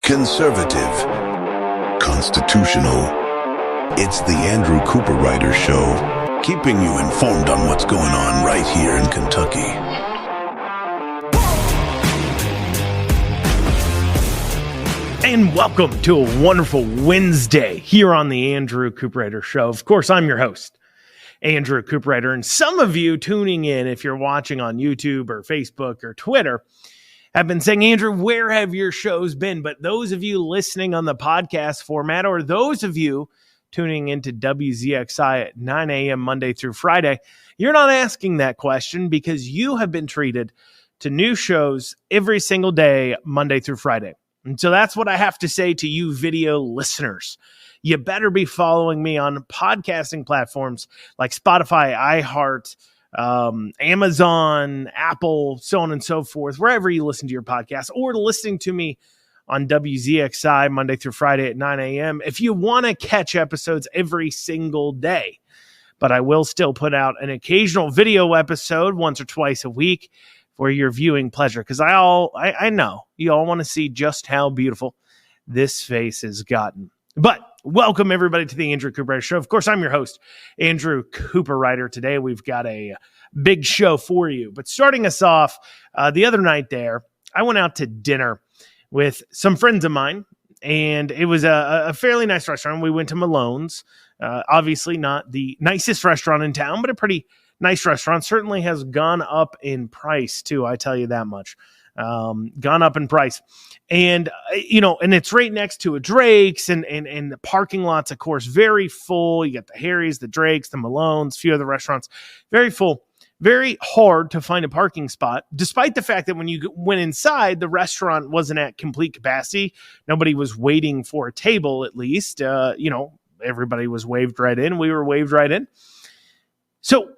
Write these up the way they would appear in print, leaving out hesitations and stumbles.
Conservative, constitutional. It's the Andrew Cooperrider Show, keeping you informed on what's going on right here in Kentucky. And welcome to a wonderful Wednesday here on the Andrew Cooperrider Show. Of course, I'm your host, Andrew Cooperrider, and some of you tuning in, if you're watching on YouTube or Facebook or Twitter, have been saying, Andrew, where have your shows been? But those of you listening on the podcast format, or those of you tuning into WZXI at 9 a.m. Monday through Friday, you're not asking that question because you have been treated to new shows every single day, Monday through Friday. And so that's what I have to say to you video listeners. You better be following me on podcasting platforms like Spotify, iHeart, Amazon, Apple, so on and so forth, wherever you listen to your podcast, or listening to me on WZXI Monday through Friday at 9 a.m. if you want to catch episodes every single day. But I will still put out an occasional video episode once or twice a week for your viewing pleasure, because I know you all want to see just how beautiful this face has gotten. But welcome, everybody, to the Andrew Cooperrider Show. Of course, I'm your host, Andrew Cooperrider. Today, we've got a big show for you. But starting us off, the other night there, I went out to dinner with some friends of mine, and it was a fairly nice restaurant. We went to Malone's. Obviously, not the nicest restaurant in town, but a pretty nice restaurant. Certainly has gone up in price, too, I tell you that much. Gone up in price. And, and it's right next to a Drake's, and the parking lot's, of course, very full. You got the Harry's, the Drake's, the Malone's, a few other restaurants, very full, very hard to find a parking spot, despite the fact that when you went inside, the restaurant wasn't at complete capacity. Nobody was waiting for a table, at least. Everybody was waved right in. We were waved right in. So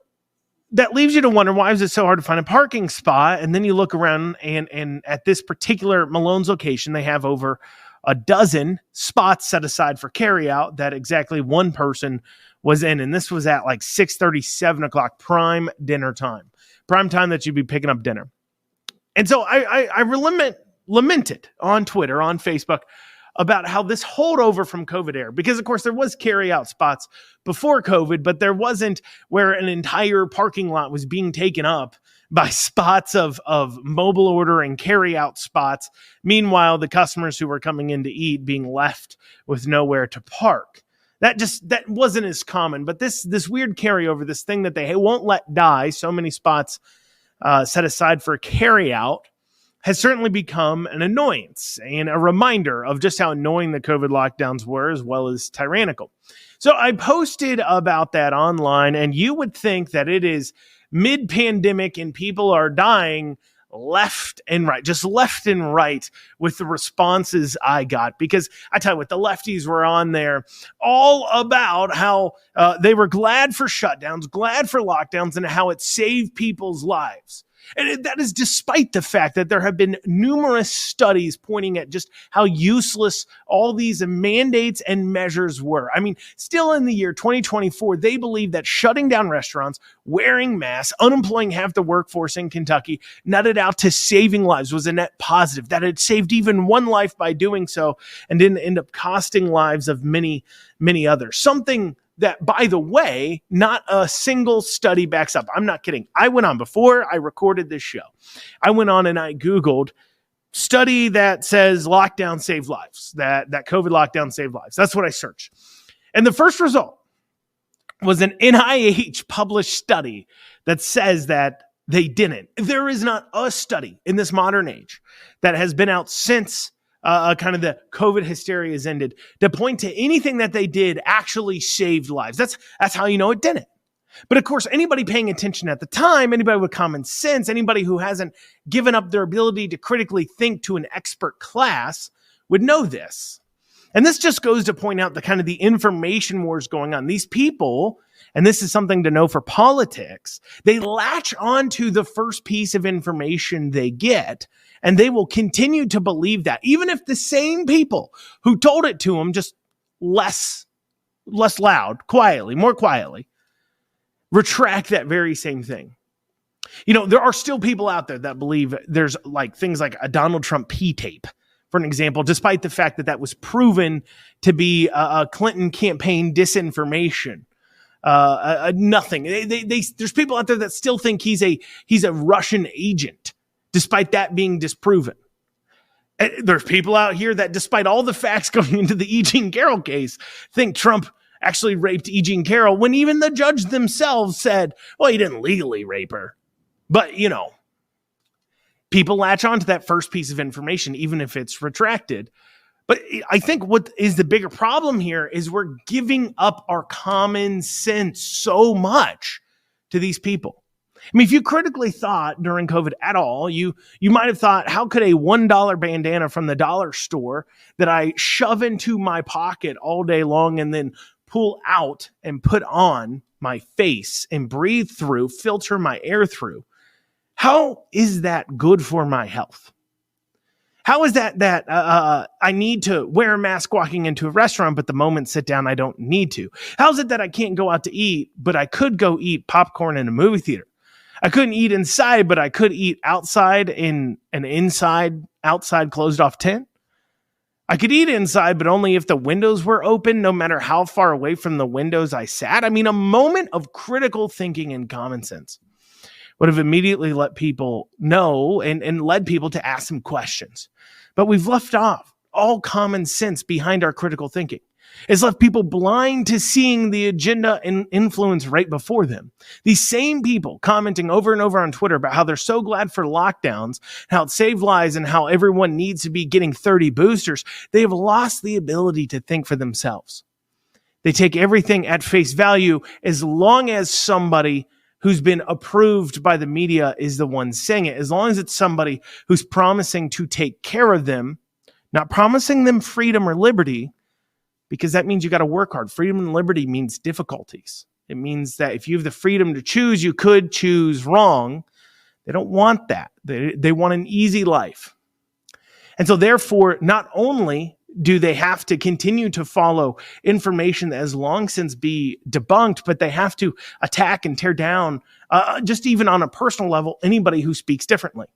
that leaves you to wonder, why is it so hard to find a parking spot? And then you look around, and at this particular Malone's location, they have over a dozen spots set aside for carryout that exactly one person was in. And this was at like 6:30, 7 o'clock, prime dinner time. Prime time that you'd be picking up dinner. And so I lamented on Twitter, on Facebook, about how this holdover from COVID era, because of course there was carry out spots before COVID, but there wasn't where an entire parking lot was being taken up by spots of mobile order and carry out spots. Meanwhile, the customers who were coming in to eat being left with nowhere to park. That wasn't as common, but this weird carryover, this thing that they won't let die, so many spots set aside for carry out, has certainly become an annoyance and a reminder of just how annoying the COVID lockdowns were, as well as tyrannical. So I posted about that online, and you would think that it is mid-pandemic and people are dying left and right, just left and right with the responses I got. Because I tell you what, the lefties were on there all about how they were glad for shutdowns, glad for lockdowns, and how it saved people's lives. And that is despite the fact that there have been numerous studies pointing at just how useless all these mandates and measures were. I mean, still in the year 2024, they believe that shutting down restaurants, wearing masks, unemploying half the workforce in Kentucky, netted out to saving lives, was a net positive, that it saved even one life by doing so and didn't end up costing lives of many, many others. Something that, by the way, not a single study backs up. I'm not kidding. I went on, before I recorded this show, I went on and I Googled study that says lockdown saved lives, that COVID lockdown saved lives. That's what I searched. And the first result was an NIH published study that says that they didn't. There is not a study in this modern age that has been out since kind of the COVID hysteria has ended to point to anything that they did actually saved lives. That's how you know it didn't. But of course, anybody paying attention at the time, anybody with common sense, anybody who hasn't given up their ability to critically think to an expert class would know this. And this just goes to point out the kind of the information wars going on. These people, and this is something to know for politics, they latch on to the first piece of information they get, and they will continue to believe that, even if the same people who told it to them just less loud, more quietly, retract that very same thing. There are still people out there that believe there's like things like a Donald Trump P tape for an example, despite the fact that that was proven to be a Clinton campaign disinformation. Nothing. There's people out there that still think he's a Russian agent, despite that being disproven. There's people out here that, despite all the facts going into the E. Jean Carroll case, think Trump actually raped E. Jean Carroll, when even the judge themselves said, well, he didn't legally rape her. But, people latch on to that first piece of information, even if it's retracted. But I think what is the bigger problem here is we're giving up our common sense so much to these people. I mean, if you critically thought during COVID at all, you might have thought, how could a $1 bandana from the dollar store that I shove into my pocket all day long and then pull out and put on my face and breathe through, filter my air through, how is that good for my health? How is that I need to wear a mask walking into a restaurant, but the moment sit down, I don't need to? How is it that I can't go out to eat, but I could go eat popcorn in a movie theater? I couldn't eat inside, but I could eat outside in an outside closed off tent. I could eat inside, but only if the windows were open, no matter how far away from the windows I sat. I mean, a moment of critical thinking and common sense would have immediately let people know and led people to ask some questions. But we've left off all common sense behind our critical thinking. It's left people blind to seeing the agenda and influence right before them. These same people commenting over and over on Twitter about how they're so glad for lockdowns, how it saved lives, and how everyone needs to be getting 30 boosters, they have lost the ability to think for themselves. They take everything at face value as long as somebody who's been approved by the media is the one saying it, as long as it's somebody who's promising to take care of them, not promising them freedom or liberty, because that means you got to work hard. Freedom and liberty means difficulties. It means that if you have the freedom to choose, you could choose wrong. They don't want that. They want an easy life. And so therefore, not only do they have to continue to follow information that has long since been debunked, but they have to attack and tear down, just even on a personal level, anybody who speaks differently.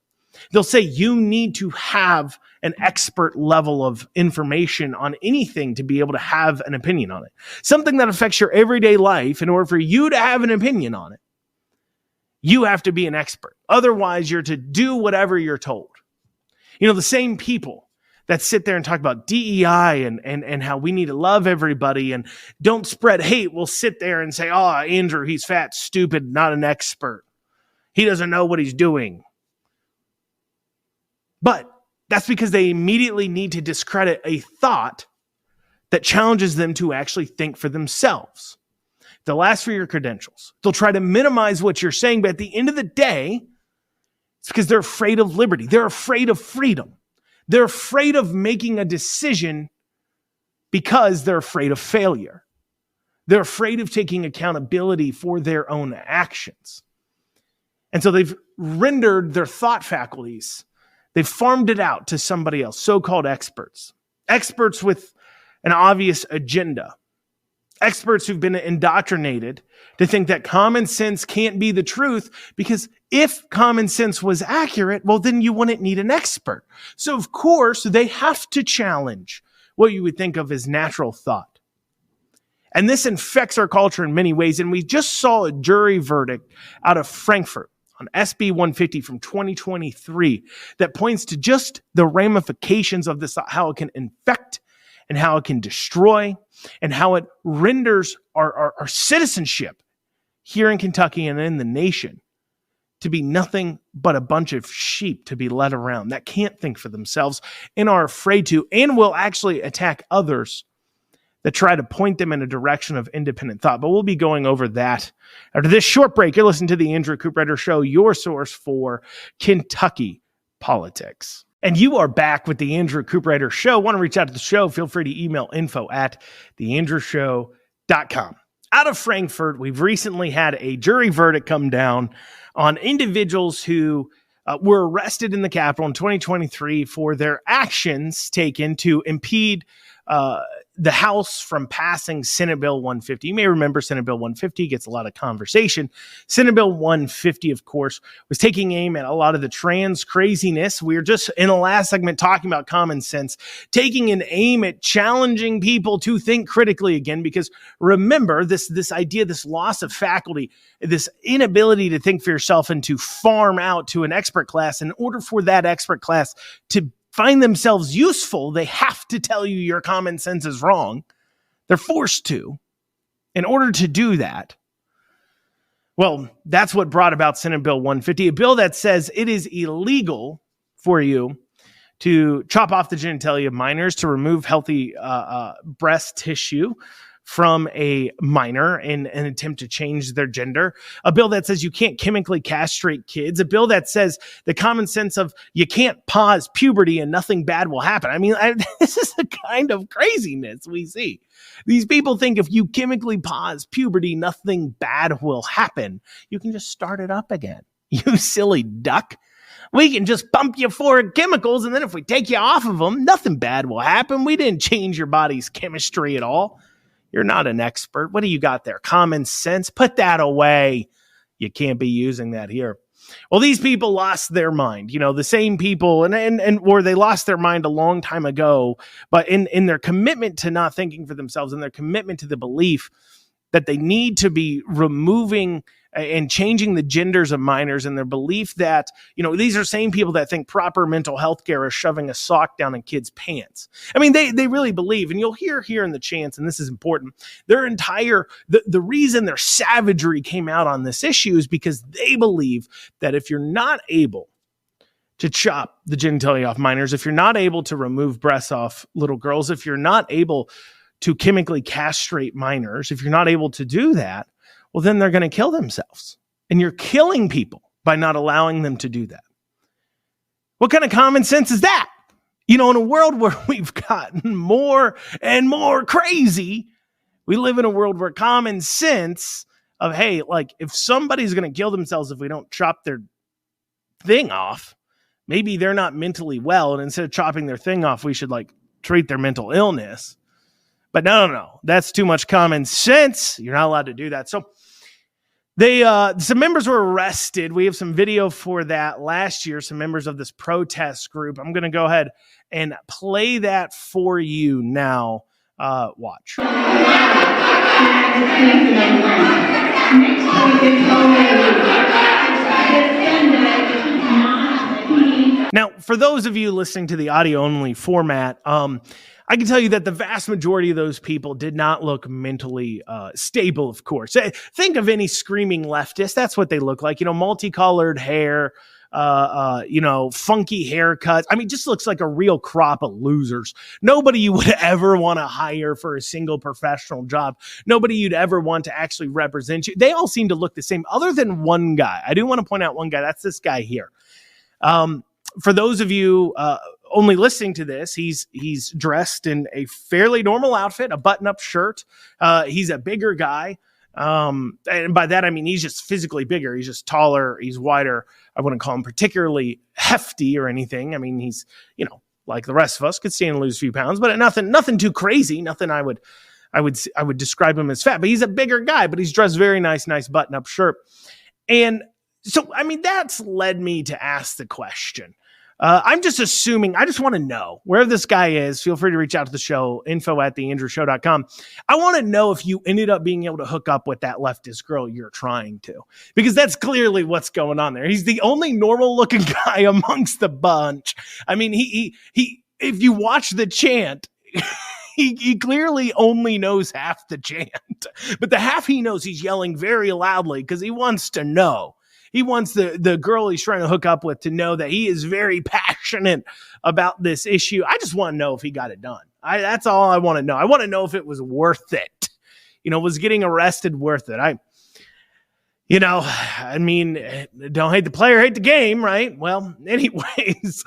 They'll say you need to have an expert level of information on anything to be able to have an opinion on it. Something that affects your everyday life, in order for you to have an opinion on it, you have to be an expert. Otherwise, you're to do whatever you're told. The same people that sit there and talk about DEI and how we need to love everybody and don't spread hate will sit there and say, oh, Andrew, he's fat, stupid, not an expert. He doesn't know what he's doing. But that's because they immediately need to discredit a thought that challenges them to actually think for themselves. They'll ask for your credentials. They'll try to minimize what you're saying, but at the end of the day, it's because they're afraid of liberty. They're afraid of freedom. They're afraid of making a decision because they're afraid of failure. They're afraid of taking accountability for their own actions. And so they've rendered their thought faculties, they've farmed it out to somebody else, so-called experts. Experts with an obvious agenda. Experts who've been indoctrinated to think that common sense can't be the truth, because if common sense was accurate, well, then you wouldn't need an expert. So, of course, they have to challenge what you would think of as natural thought. And this infects our culture in many ways. And we just saw a jury verdict out of Frankfurt on SB 150 from 2023 that points to just the ramifications of this, how it can infect and how it can destroy and how it renders our citizenship here in Kentucky and in the nation to be nothing but a bunch of sheep to be led around that can't think for themselves and are afraid to, and will actually attack others that try to point them in a direction of independent thought. But we'll be going over that after this short break. You're listening to the Andrew Cooperrider Show, your source for Kentucky politics. And you are back with the Andrew Cooperrider Show. Want to reach out to the show? Feel free to email info@theandrewshow.com. Out of Frankfurt, we've recently had a jury verdict come down on individuals who were arrested in the Capitol in 2023 for their actions taken to impede the House from passing Senate Bill 150. You may remember Senate Bill 150 gets a lot of conversation. Senate Bill 150, of course, was taking aim at a lot of the trans craziness. We were just in the last segment talking about common sense, taking an aim at challenging people to think critically again, because remember this idea, this loss of faculty, this inability to think for yourself and to farm out to an expert class. In order for that expert class to find themselves useful, they have to tell you your common sense is wrong. They're forced to. In order to do that, well, that's what brought about Senate Bill 150, a bill that says it is illegal for you to chop off the genitalia of minors, to remove healthy breast tissue from a minor in an attempt to change their gender, a bill that says you can't chemically castrate kids, a bill that says the common sense of you can't pause puberty and nothing bad will happen. I mean, this is the kind of craziness we see. These people think if you chemically pause puberty, nothing bad will happen. You can just start it up again. You silly duck. We can just pump you full of chemicals, and then if we take you off of them, nothing bad will happen. We didn't change your body's chemistry at all. You're not an expert. What do you got there? Common sense? Put that away. You can't be using that here. Well, these people lost their mind. You know, the same people, or they lost their mind a long time ago, but in their commitment to not thinking for themselves, and their commitment to the belief that they need to be removing and changing the genders of minors, and their belief that, you know, these are same people that think proper mental health care is shoving a sock down in kids' pants. I mean, they really believe, and you'll hear here in the chants, and this is important, their entire, the reason their savagery came out on this issue is because they believe that if you're not able to chop the genitalia off minors, if you're not able to remove breasts off little girls, if you're not able to chemically castrate minors, if you're not able to do that, well, then they're going to kill themselves. And you're killing people by not allowing them to do that. What kind of common sense is that? You know, in a world where we've gotten more and more crazy, we live in a world where common sense of, hey, like if somebody's going to kill themselves if we don't chop their thing off, maybe they're not mentally well. And instead of chopping their thing off, we should like treat their mental illness. But no. That's too much common sense. You're not allowed to do that. So some members were arrested. We have some video for that last year, some members of this protest group. I'm going to go ahead and play that for you now. Watch. Now, for those of you listening to the audio-only format, I can tell you that the vast majority of those people did not look mentally stable, of course. Think of any screaming leftist. That's what they look like. You know, multicolored hair, funky haircuts. I mean, just looks like a real crop of losers. Nobody you would ever want to hire for a single professional job. Nobody you'd ever want to actually represent you. They all seem to look the same, other than one guy. I do want to point out one guy. That's this guy here. For those of you only listening to this, he's dressed in a fairly normal outfit, a button-up shirt. He's a bigger guy. And by that, I mean, he's just physically bigger. He's just taller. He's wider. I wouldn't call him particularly hefty or anything. I mean, he's, you know, like the rest of us, could stand and lose a few pounds, but nothing too crazy. Nothing I would describe him as fat, but he's a bigger guy, but he's dressed very nice button-up shirt. And so, I mean, that's led me to ask the question. I'm just assuming, I just want to know where this guy is. Feel free to reach out to the show, info@theandrewshow.com. I want to know if you ended up being able to hook up with that leftist girl you're trying to, because that's clearly what's going on there. He's the only normal looking guy amongst the bunch. I mean, he if you watch the chant, he clearly only knows half the chant, but the half he knows, he's yelling very loudly because he wants to know. He wants the girl he's trying to hook up with to know that he is very passionate about this issue. I just want to know if he got it done. That's all I want to know. I want to know if it was worth it. You know, was getting arrested worth it? I mean, don't hate the player, hate the game, right? Well, anyways,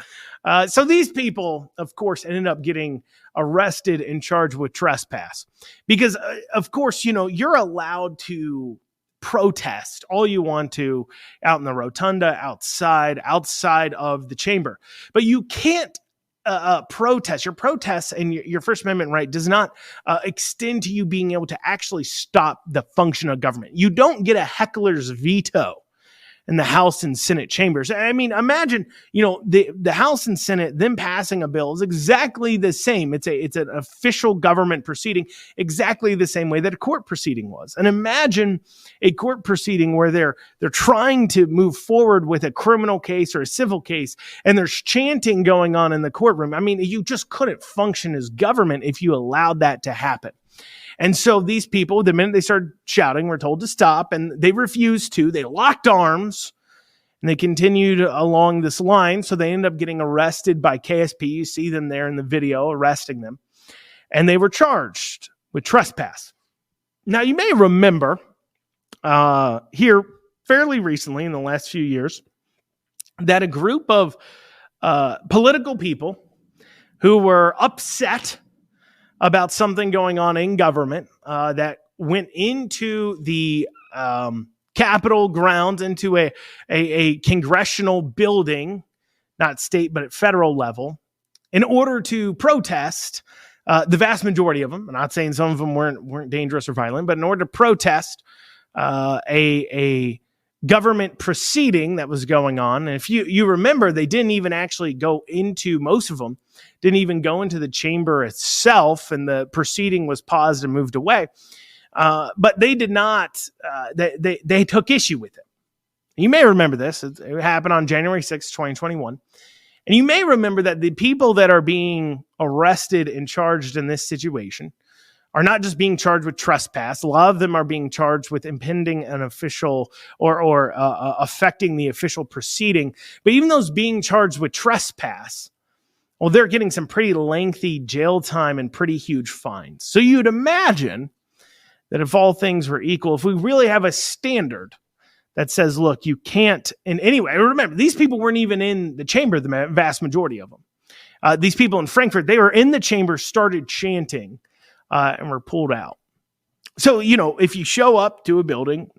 so these people, of course, ended up getting arrested and charged with trespass because, of course, you know, you're allowed to protest all you want to out in the rotunda, outside of the chamber, but you can't protest. Your protests and your First Amendment right does not extend to you being able to actually stop the function of government. You don't get a heckler's veto in the House and Senate chambers. I mean, imagine, the House and Senate, them passing a bill is exactly the same. It's an official government proceeding, exactly the same way that a court proceeding was. And imagine a court proceeding where they're trying to move forward with a criminal case or a civil case, and there's chanting going on in the courtroom. I mean, you just couldn't function as government if you allowed that to happen. And so these people, the minute they started shouting, were told to stop, and they refused to. They locked arms, and they continued along this line. So they ended up getting arrested by KSP. You see them there in the video arresting them. And they were charged with trespass. Now, you may remember here fairly recently in the last few years that a group of political people who were upset about something going on in government that went into the Capitol grounds, into a congressional building, not state, but at federal level, in order to protest. The vast majority of them, I'm not saying some of them weren't dangerous or violent, but in order to protest a government proceeding that was going on. And if you remember, they didn't even actually go into, most of them didn't even go into the chamber itself, and the proceeding was paused and moved away. But they did not, they took issue with it. You may remember this. It happened on January 6, 2021. And you may remember that the people that are being arrested and charged in this situation are not just being charged with trespass. A lot of them are being charged with impeding an official or affecting the official proceeding. But even those being charged with trespass, well, they're getting some pretty lengthy jail time and pretty huge fines. So you'd imagine that if all things were equal, if we really have a standard that says, look, you can't in any way. Remember, these people weren't even in the chamber, the vast majority of them. These people in Frankfurt, they were in the chamber, started chanting, and were pulled out. So, if you show up to a building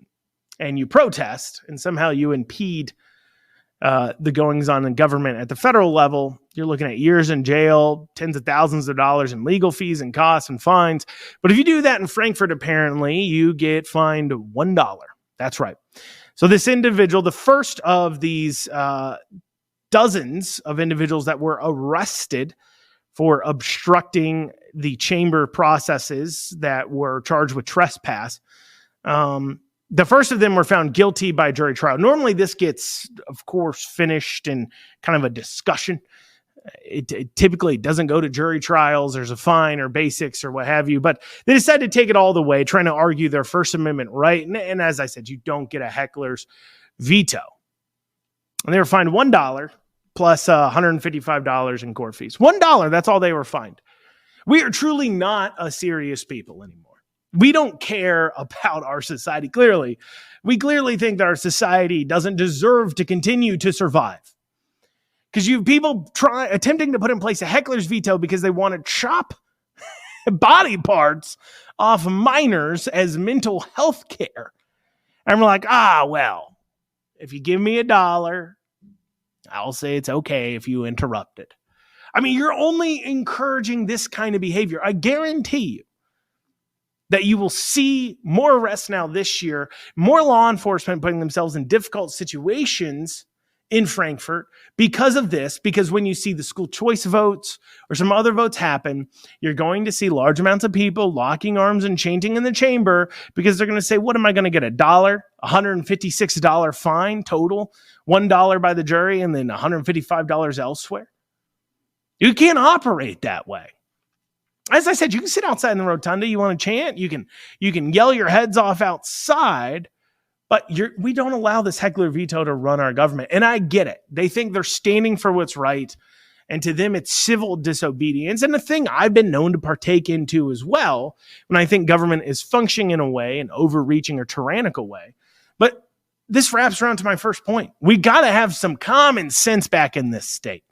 and you protest and somehow you impede the goings on in government at the federal level, you're looking at years in jail, tens of thousands of dollars in legal fees and costs and fines. But if you do that in Frankfurt, apparently you get fined $1. That's right. So this individual, the first of these dozens of individuals that were arrested for obstructing the chamber processes that were charged with trespass. The first of them were found guilty by jury trial. Normally this gets, of course, finished in kind of a discussion. It typically doesn't go to jury trials. There's a fine or basics or what have you, but they decided to take it all the way, trying to argue their First Amendment right. And as I said, you don't get a heckler's veto. And they were fined $1 plus $155 in court fees. $1, that's all they were fined. We are truly not a serious people anymore. We don't care about our society. Clearly, we clearly think that our society doesn't deserve to continue to survive. Because you have people attempting to put in place a heckler's veto because they want to chop body parts off minors as mental health care. And we're like, well, if you give me $1, I'll say it's okay if you interrupt it. I mean, you're only encouraging this kind of behavior. I guarantee you that you will see more arrests now this year, more law enforcement putting themselves in difficult situations in Frankfurt because of this, because when you see the school choice votes or some other votes happen, you're going to see large amounts of people locking arms and chanting in the chamber because they're going to say, what am I going to get, $1, $156 fine total, $1 by the jury, and then $155 elsewhere? You can't operate that way. As I said, you can sit outside in the rotunda. You want to chant, you can yell your heads off outside, but we don't allow this heckler veto to run our government. And I get it. They think they're standing for what's right. And to them, it's civil disobedience. And the thing I've been known to partake into as well, when I think government is functioning in a way, an overreaching or tyrannical way. But this wraps around to my first point. We got to have some common sense back in this state.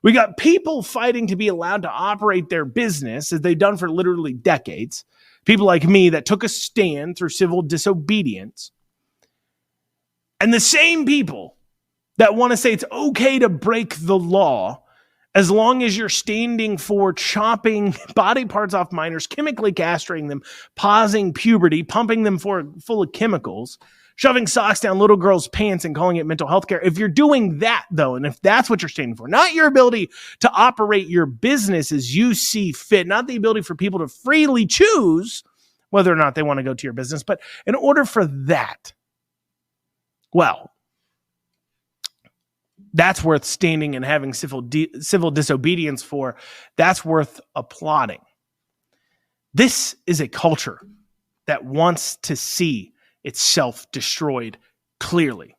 We got people fighting to be allowed to operate their business as they've done for literally decades. People like me that took a stand through civil disobedience. And the same people that want to say it's okay to break the law as long as you're standing for chopping body parts off minors, chemically castrating them, pausing puberty, pumping them full of chemicals, shoving socks down little girls' pants and calling it mental health care. If you're doing that, though, and if that's what you're standing for, not your ability to operate your business as you see fit, not the ability for people to freely choose whether or not they want to go to your business, but in order for that, well, that's worth standing and having civil disobedience for. That's worth applauding. This is a culture that wants to see itself destroyed clearly.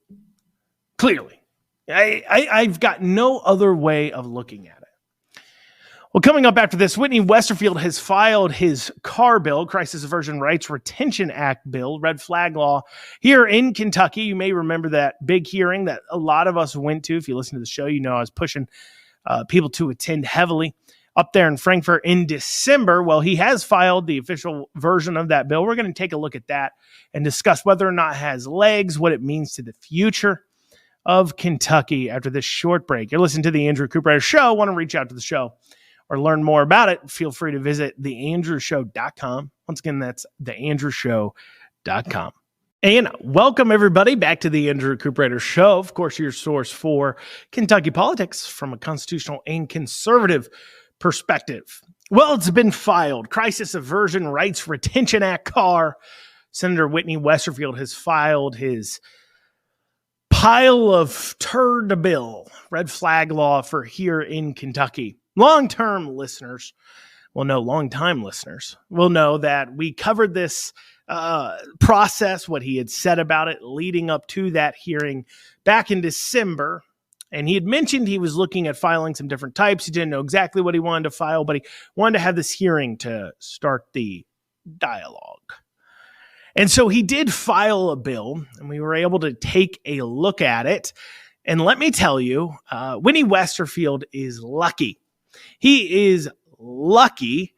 I've got no other way of looking at it. Well, coming up after this, Whitney Westerfield has filed his CARR bill, Crisis Aversion Rights Retention Act bill, red flag law, here in Kentucky. You may remember that big hearing that a lot of us went to. If you listen to the show, you know I was pushing people to attend heavily up there in Frankfort in December. Well, he has filed the official version of that bill. We're going to take a look at that and discuss whether or not it has legs, what it means to the future of Kentucky after this short break. You're listening to the Andrew Cooperrider Show. Want to reach out to the show or learn more about it, feel free to visit theandrewshow.com. Once again, that's theandrewshow.com. And welcome, everybody, back to the Andrew Cooperrider Show. Of course, your source for Kentucky politics from a constitutional and conservative perspective. Well, it's been filed. Crisis Aversion Rights Retention Act, CARR. Senator Whitney Westerfield has filed his pile of turd bill, red flag law for here in Kentucky. Long-time listeners will know that we covered this process, what he had said about it leading up to that hearing back in December. And he had mentioned he was looking at filing some different types. He didn't know exactly what he wanted to file, but he wanted to have this hearing to start the dialogue. And so he did file a bill, and we were able to take a look at it. And let me tell you, Whitney Westerfield is lucky. He is lucky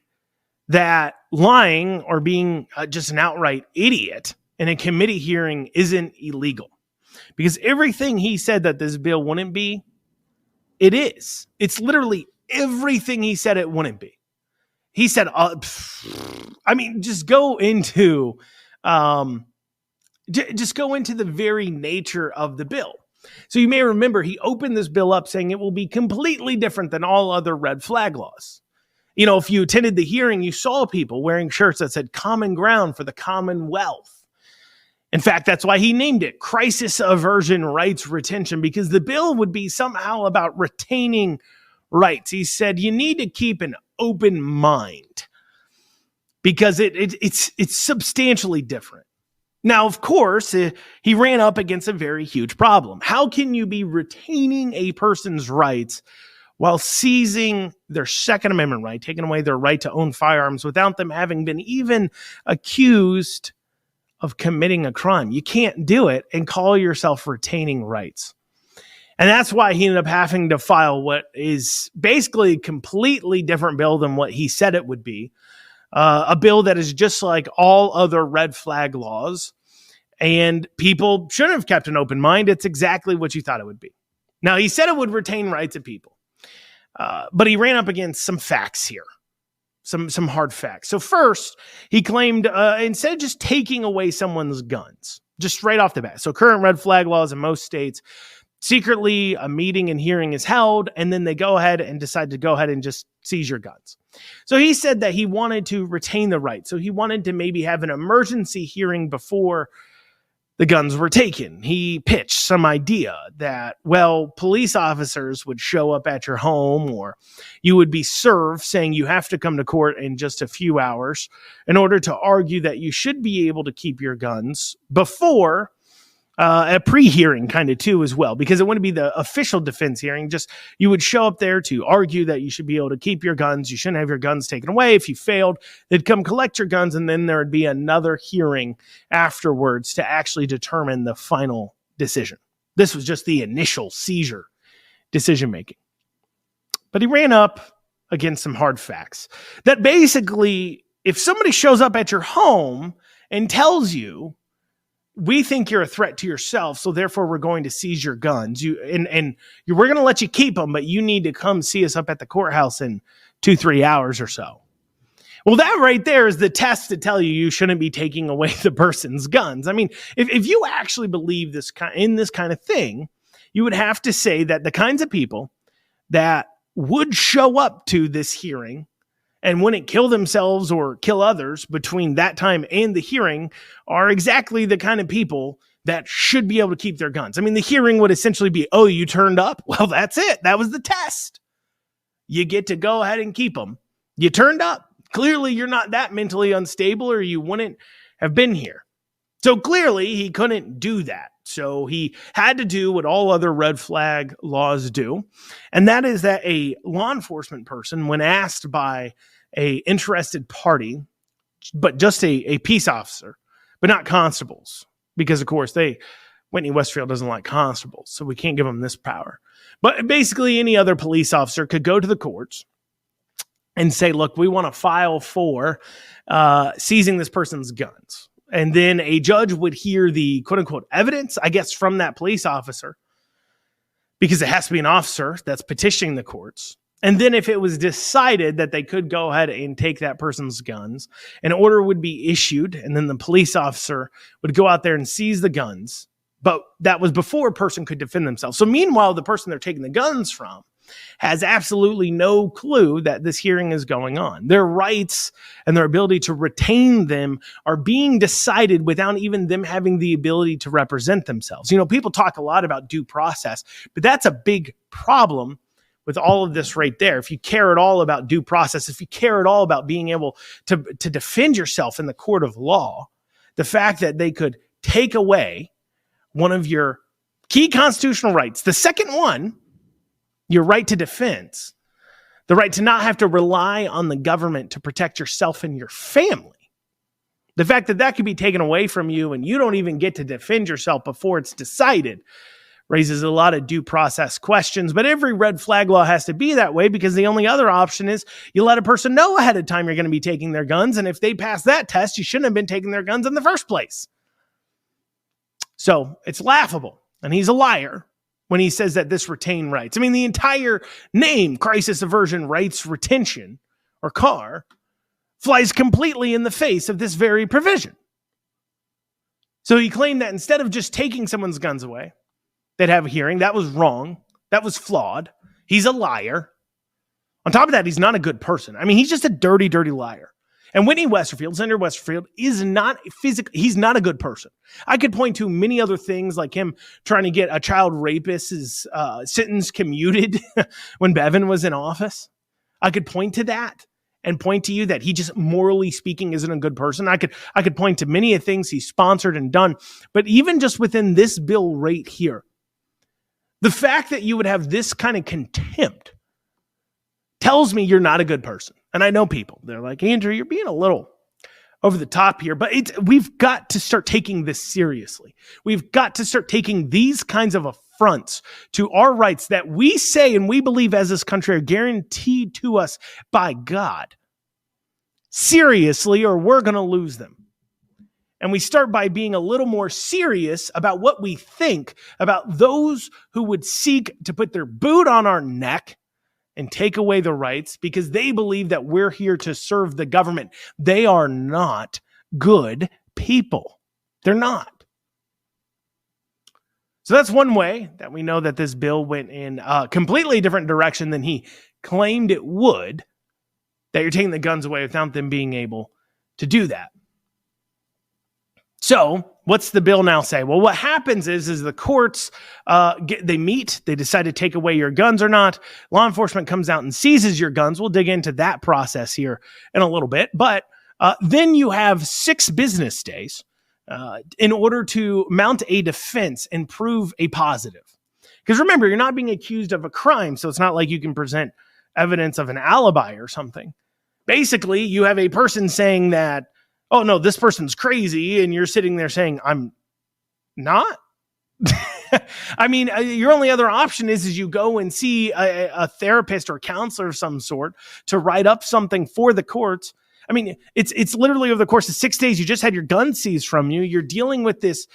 that lying or being just an outright idiot in a committee hearing isn't illegal. Because everything he said that this bill wouldn't be, it is. It's literally everything he said it wouldn't be. He said, just go into the very nature of the bill. So you may remember he opened this bill up saying it will be completely different than all other red flag laws. You know, if you attended the hearing, you saw people wearing shirts that said common ground for the Commonwealth. In fact, that's why he named it Crisis Aversion Rights Retention, because the bill would be somehow about retaining rights. He said you need to keep an open mind because it's substantially different. Now, of course, he ran up against a very huge problem. How can you be retaining a person's rights while seizing their Second Amendment right, taking away their right to own firearms without them having been even accused of committing a crime? You can't do it and call yourself retaining rights. And that's why he ended up having to file what is basically a completely different bill than what he said it would be. A bill that is just like all other red flag laws, and people should have kept an open mind. It's exactly what you thought it would be. Now, he said it would retain rights of people, but he ran up against some facts here, some hard facts. So first, he claimed instead of just taking away someone's guns, just right off the bat. So current red flag laws in most states, secretly a meeting and hearing is held, and then they go ahead and decide to go ahead and just seize your guns. So he said that he wanted to retain the right. So he wanted to maybe have an emergency hearing before the guns were taken. He pitched some idea that, well, police officers would show up at your home, or you would be served saying you have to come to court in just a few hours in order to argue that you should be able to keep your guns before a pre-hearing kind of too as well, because it wouldn't be the official defense hearing. Just you would show up there to argue that you should be able to keep your guns. You shouldn't have your guns taken away. If you failed, they'd come collect your guns, and then there would be another hearing afterwards to actually determine the final decision. This was just the initial seizure decision making. But he ran up against some hard facts that basically, if somebody shows up at your home and tells you we think you're a threat to yourself, so therefore we're going to seize your guns. We're going to let you keep them, but you need to come see us up at the courthouse in 2-3 hours or so. Well, that right there is the test to tell you shouldn't be taking away the person's guns. I mean, if you actually believe this kind of thing, you would have to say that the kinds of people that would show up to this hearing and wouldn't kill themselves or kill others between that time and the hearing are exactly the kind of people that should be able to keep their guns. I mean, the hearing would essentially be, oh, you turned up? Well, that's it. That was the test. You get to go ahead and keep them. You turned up. Clearly, you're not that mentally unstable or you wouldn't have been here. So clearly, he couldn't do that. So he had to do what all other red flag laws do. And that is that a law enforcement person, when asked by a interested party, but just a peace officer, but not constables, because of course Whitney Westerfield doesn't like constables, so we can't give them this power. But basically any other police officer could go to the courts and say, look, we want to file for seizing this person's guns. And then a judge would hear the quote unquote evidence, I guess, from that police officer, because it has to be an officer that's petitioning the courts. And then if it was decided that they could go ahead and take that person's guns, an order would be issued, and then the police officer would go out there and seize the guns. But that was before a person could defend themselves. So meanwhile, the person they're taking the guns from has absolutely no clue that this hearing is going on. Their rights and their ability to retain them are being decided without even them having the ability to represent themselves. You know, people talk a lot about due process, but that's a big problem with all of this right there. If you care at all about due process, if you care at all about being able to defend yourself in the court of law, the fact that they could take away one of your key constitutional rights, the second one, your right to defense, the right to not have to rely on the government to protect yourself and your family. The fact that could be taken away from you and you don't even get to defend yourself before it's decided raises a lot of due process questions. But every red flag law has to be that way, because the only other option is you let a person know ahead of time you're going to be taking their guns. And if they pass that test, you shouldn't have been taking their guns in the first place. So it's laughable. And he's a liar when he says that this retain rights. I mean, the entire name, Crisis Aversion Rights Retention, or CARR, flies completely in the face of this very provision. So he claimed that instead of just taking someone's guns away, they'd have a hearing. That was wrong. That was flawed. He's a liar. On top of that, he's not a good person. I mean, he's just a dirty, dirty liar. And Whitney Westerfield, Senator Westerfield, is not physically, he's not a good person. I could point to many other things, like him trying to get a child rapist's sentence commuted when Bevin was in office. I could point to that and point to you that he just, morally speaking, isn't a good person. I could point to many of things he's sponsored and done. But even just within this bill right here, the fact that you would have this kind of contempt tells me you're not a good person. And I know people, they're like, Andrew, you're being a little over the top here, but we've got to start taking this seriously. We've got to start taking these kinds of affronts to our rights that we say and we believe as this country are guaranteed to us by God seriously, or we're going to lose them. And we start by being a little more serious about what we think about those who would seek to put their boot on our neck and take away the rights because they believe that we're here to serve the government. They are not good people. They're not. So that's one way that we know that this bill went in a completely different direction than he claimed it would, that you're taking the guns away without them being able to do that. So what's the bill now say? Well, what happens is the courts, they meet, they decide to take away your guns or not. Law enforcement comes out and seizes your guns. We'll dig into that process here in a little bit. But then you have 6 business days in order to mount a defense and prove a positive. Because remember, you're not being accused of a crime, so it's not like you can present evidence of an alibi or something. Basically, you have a person saying that, oh, no, this person's crazy, and you're sitting there saying, I'm not? I mean, your only other option is you go and see a therapist or counselor of some sort to write up something for the courts I mean, it's literally over the course of 6 days, you just had your gun seized from you. You're dealing with this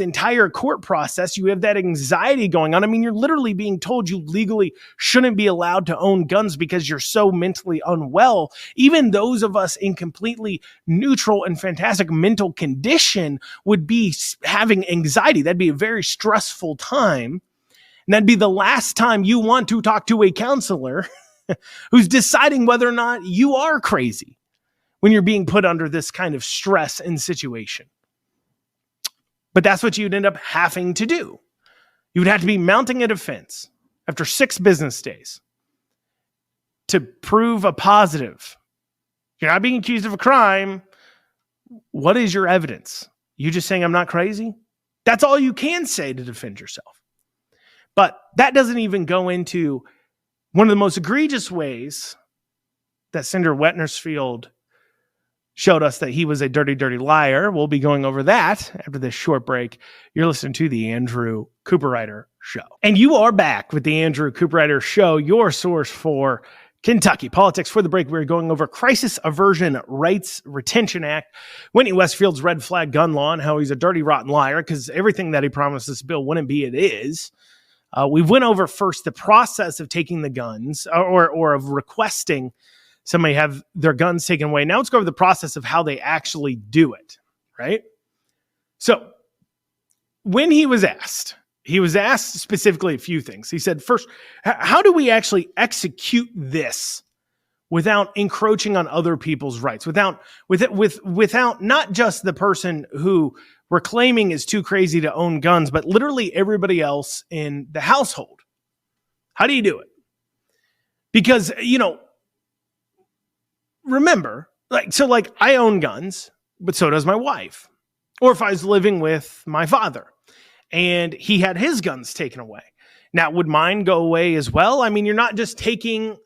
entire court process. You have that anxiety going on. I mean, you're literally being told you legally shouldn't be allowed to own guns because you're so mentally unwell. Even those of us in completely neutral and fantastic mental condition would be having anxiety. That'd be a very stressful time. And that'd be the last time you want to talk to a counselor who's deciding whether or not you are crazy when you're being put under this kind of stress and situation. But that's what you'd end up having to do. You would have to be mounting a defense after 6 business days to prove a positive. You're not being accused of a crime. What is your evidence? You just saying I'm not crazy? That's all you can say to defend yourself. But that doesn't even go into one of the most egregious ways that Senator Westerfield showed us that he was a dirty, dirty liar. We'll be going over that after this short break. You're listening to the Andrew Cooperrider Show. And you are back with the Andrew Cooperrider Show, your source for Kentucky politics. For the break, we're going over Crisis Aversion Rights Retention Act, Whitney Westerfield's red flag gun law, and how he's a dirty, rotten liar because everything that he promised this bill wouldn't be, it is. We went over first the process of taking the guns or of requesting somebody have their guns taken away. Now let's go over the process of how they actually do it, right? So when he was asked specifically a few things. He said, first, how do we actually execute this without encroaching on other people's rights, without not just the person who we're claiming is too crazy to own guns, but literally everybody else in the household? How do you do it? Because, remember, I own guns, but so does my wife. Or if I was living with my father and he had his guns taken away, now would mine go away as well? I mean, you're not just talking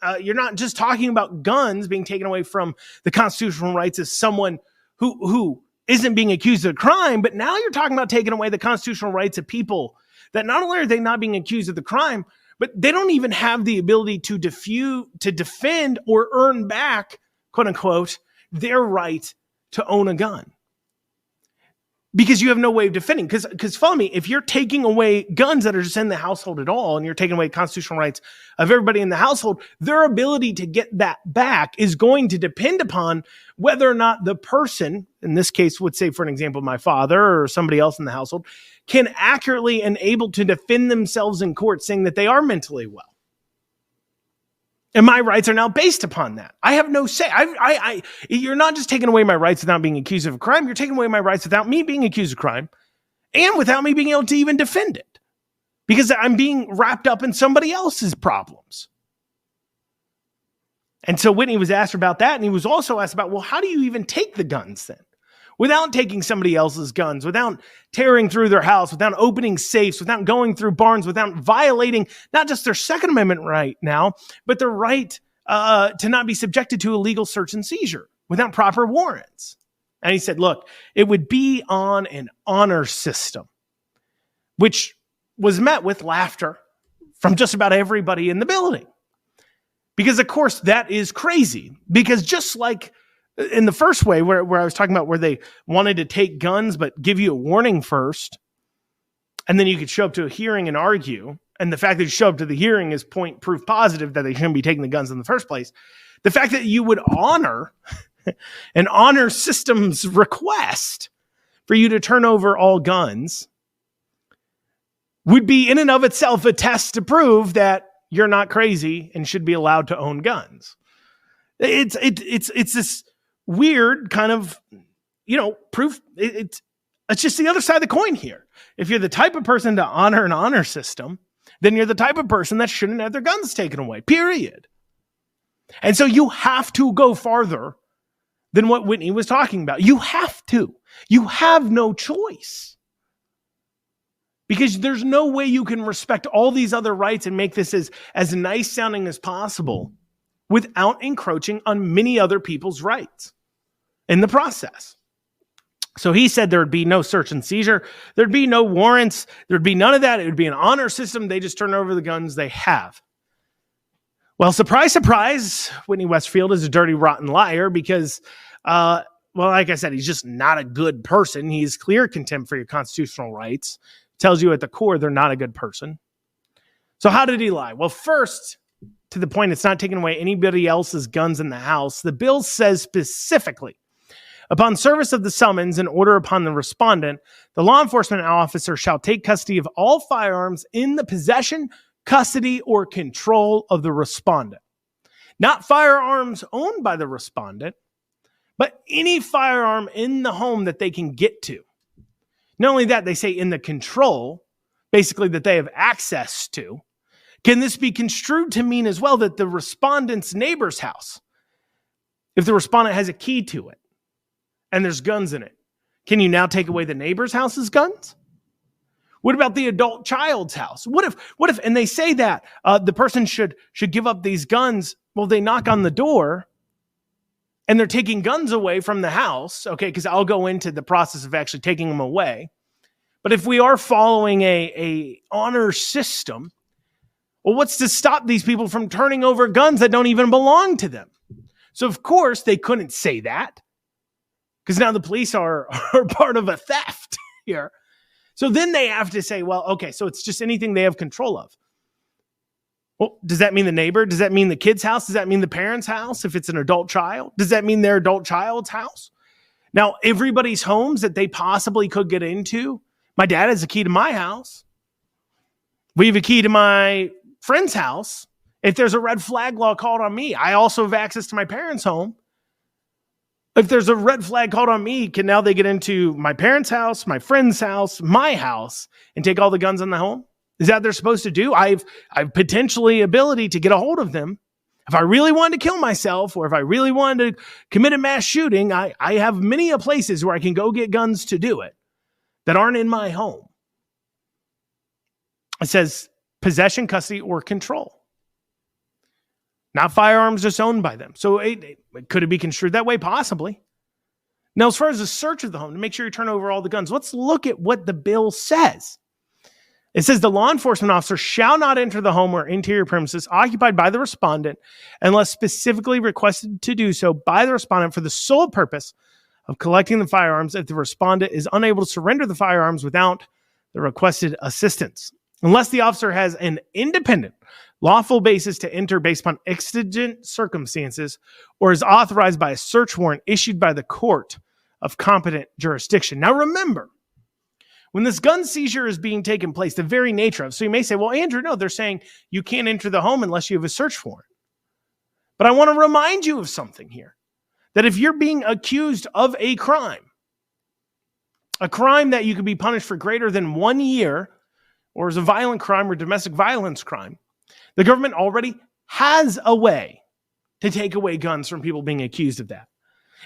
about guns being taken away from the constitutional rights of someone who isn't being accused of a crime, but now you're talking about taking away the constitutional rights of people that not only are they not being accused of the crime, but they don't even have the ability to defend or earn back, quote unquote, their right to own a gun. Because you have no way of defending. Because follow me, if you're taking away guns that are just in the household at all, and you're taking away constitutional rights of everybody in the household, their ability to get that back is going to depend upon whether or not the person, in this case, would say, for an example, my father or somebody else in the household, can accurately and able to defend themselves in court saying that they are mentally well. And my rights are now based upon that. I have no say. You're not just taking away my rights without being accused of a crime. You're taking away my rights without me being accused of crime and without me being able to even defend it because I'm being wrapped up in somebody else's problems. And so Whitney was asked about that. And he was also asked about, well, how do you even take the guns then? Without taking somebody else's guns, without tearing through their house, without opening safes, without going through barns, without violating not just their Second Amendment right now, but their right to not be subjected to illegal search and seizure without proper warrants. And he said, look, it would be on an honor system, which was met with laughter from just about everybody in the building. Because, of course, that is crazy. Because just like in the first way where I was talking about where they wanted to take guns but give you a warning first, and then you could show up to a hearing and argue, and the fact that you show up to the hearing is proof positive that they shouldn't be taking the guns in the first place. The fact that you would honor an honor system's request for you to turn over all guns would be in and of itself a test to prove that you're not crazy and should be allowed to own guns. It's this weird kind of, proof. It's just the other side of the coin here. If you're the type of person to honor an honor system, then you're the type of person that shouldn't have their guns taken away, period. And so you have to go farther than what Whitney was talking about. You have to. You have no choice. Because there's no way you can respect all these other rights and make this as nice sounding as possible without encroaching on many other people's rights in the process. So he said there would be no search and seizure. There'd be no warrants. There'd be none of that. It would be an honor system. They just turn over the guns they have. Well, surprise, surprise, Whitney Westerfield is a dirty, rotten liar because, like I said, he's just not a good person. He's clear contempt for your constitutional rights. Tells you at the core they're not a good person. So how did he lie? Well, first, to the point, it's not taking away anybody else's guns in the house. The bill says specifically, upon service of the summons and order upon the respondent, the law enforcement officer shall take custody of all firearms in the possession, custody, or control of the respondent. Not firearms owned by the respondent, but any firearm in the home that they can get to. Not only that, they say in the control, basically that they have access to. Can this be construed to mean as well that the respondent's neighbor's house, if the respondent has a key to it and there's guns in it, can you now take away the neighbor's house's guns? What about the adult child's house? What if, and they say that the person should give up these guns. Well, they knock on the door and they're taking guns away from the house. Okay. Cause I'll go into the process of actually taking them away. But if we are following a honor system, well, what's to stop these people from turning over guns that don't even belong to them? So of course they couldn't say that because now the police are part of a theft here. So then they have to say, well, okay, so it's just anything they have control of. Well, does that mean the neighbor? Does that mean the kid's house? Does that mean the parent's house if it's an adult child? Does that mean their adult child's house? Now, everybody's homes that they possibly could get into, my dad has a key to my house. We have a key to my friend's house. If there's a red flag law called on me, I also have access to my parents' home. If there's a red flag called on me, can now they get into my parents' house, my friend's house, my house, and take all the guns in the home? Is that what they're supposed to do? I've potentially ability to get a hold of them. If I really wanted to kill myself or if I really wanted to commit a mass shooting, I have many places where I can go get guns to do it that aren't in my home. It says possession, custody, or control. Not firearms just owned by them. So could it be construed that way? Possibly. Now, as far as the search of the home, to make sure you turn over all the guns, let's look at what the bill says. It says the law enforcement officer shall not enter the home or interior premises occupied by the respondent unless specifically requested to do so by the respondent for the sole purpose of collecting the firearms if the respondent is unable to surrender the firearms without the requested assistance. Unless the officer has an independent, lawful basis to enter based upon exigent circumstances or is authorized by a search warrant issued by the court of competent jurisdiction. Now remember, when this gun seizure is being taken place, the very nature of, so you may say, well, Andrew, no, they're saying you can't enter the home unless you have a search warrant. But I want to remind you of something here, that if you're being accused of a crime that you could be punished for greater than 1 year, or as a violent crime or domestic violence crime, the government already has a way to take away guns from people being accused of that.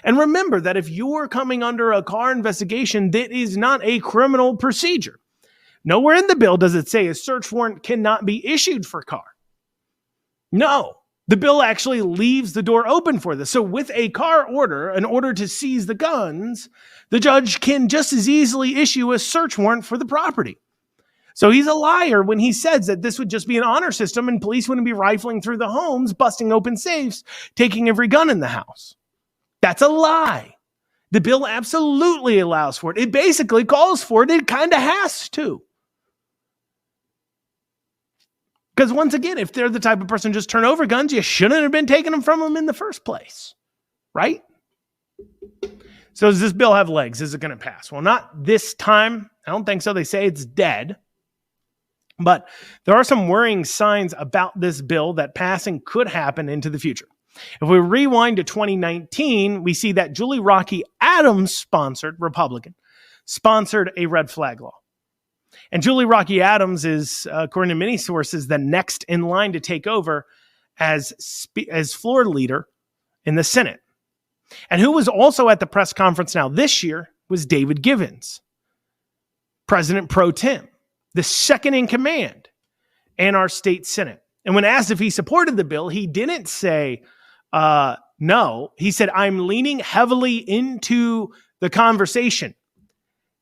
And remember that if you're coming under a CARR investigation, that is not a criminal procedure. Nowhere in the bill does it say a search warrant cannot be issued for CARR. No, the bill actually leaves the door open for this. So with a CARR order, an order to seize the guns, the judge can just as easily issue a search warrant for the property. So he's a liar when he says that this would just be an honor system and police wouldn't be rifling through the homes, busting open safes, taking every gun in the house. That's a lie. The bill absolutely allows for it. It basically calls for it. It kind of has to. Because once again, if they're the type of person just turn over guns, you shouldn't have been taking them from them in the first place. Right? So does this bill have legs? Is it going to pass? Well, not this time. I don't think so. They say it's dead. But there are some worrying signs about this bill that passing could happen into the future. If we rewind to 2019, we see that Julie Rocky Adams sponsored, Republican, sponsored a red flag law. And Julie Rocky Adams is, according to many sources, the next in line to take over as floor leader in the Senate. And who was also at the press conference now this year was David Givens, President pro tem, the second in command in our state Senate. And when asked if he supported the bill, he didn't say no. He said, I'm leaning heavily into the conversation.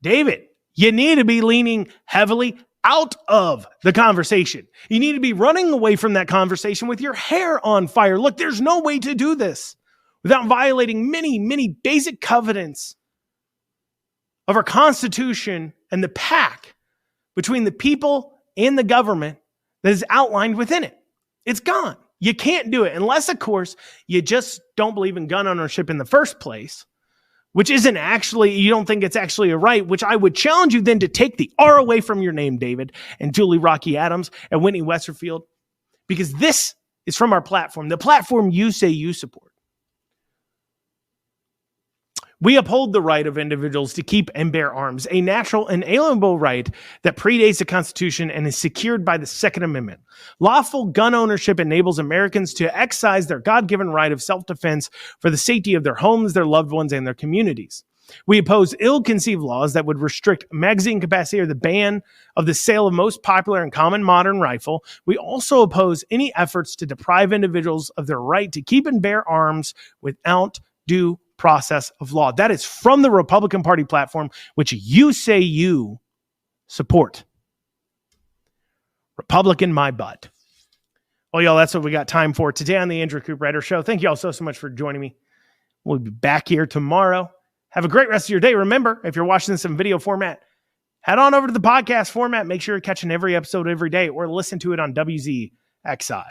David, you need to be leaning heavily out of the conversation. You need to be running away from that conversation with your hair on fire. Look, there's no way to do this without violating many, many basic covenants of our Constitution and the pact between the people and the government that is outlined within it. It's gone. You can't do it unless, of course, you just don't believe in gun ownership in the first place, which isn't actually, you don't think it's actually a right, which I would challenge you then to take the R away from your name, David, and Julie Rocky Adams and Whitney Westerfield, because this is from our platform, the platform you say you support. We uphold the right of individuals to keep and bear arms, a natural and inalienable right that predates the Constitution and is secured by the Second Amendment. Lawful gun ownership enables Americans to exercise their God-given right of self-defense for the safety of their homes, their loved ones, and their communities. We oppose ill-conceived laws that would restrict magazine capacity or the ban of the sale of most popular and common modern rifle. We also oppose any efforts to deprive individuals of their right to keep and bear arms without due process of law. That is from the Republican Party platform, which you say you support. Republican my butt. Well, y'all, that's what we got time for today on the Andrew Cooperrider Show. Thank you all so much for joining me. We'll be back here tomorrow. Have a great rest of your day. Remember, if you're watching this in video format, head on over to the podcast format. Make sure you're catching every episode every day or listen to it on WZXI.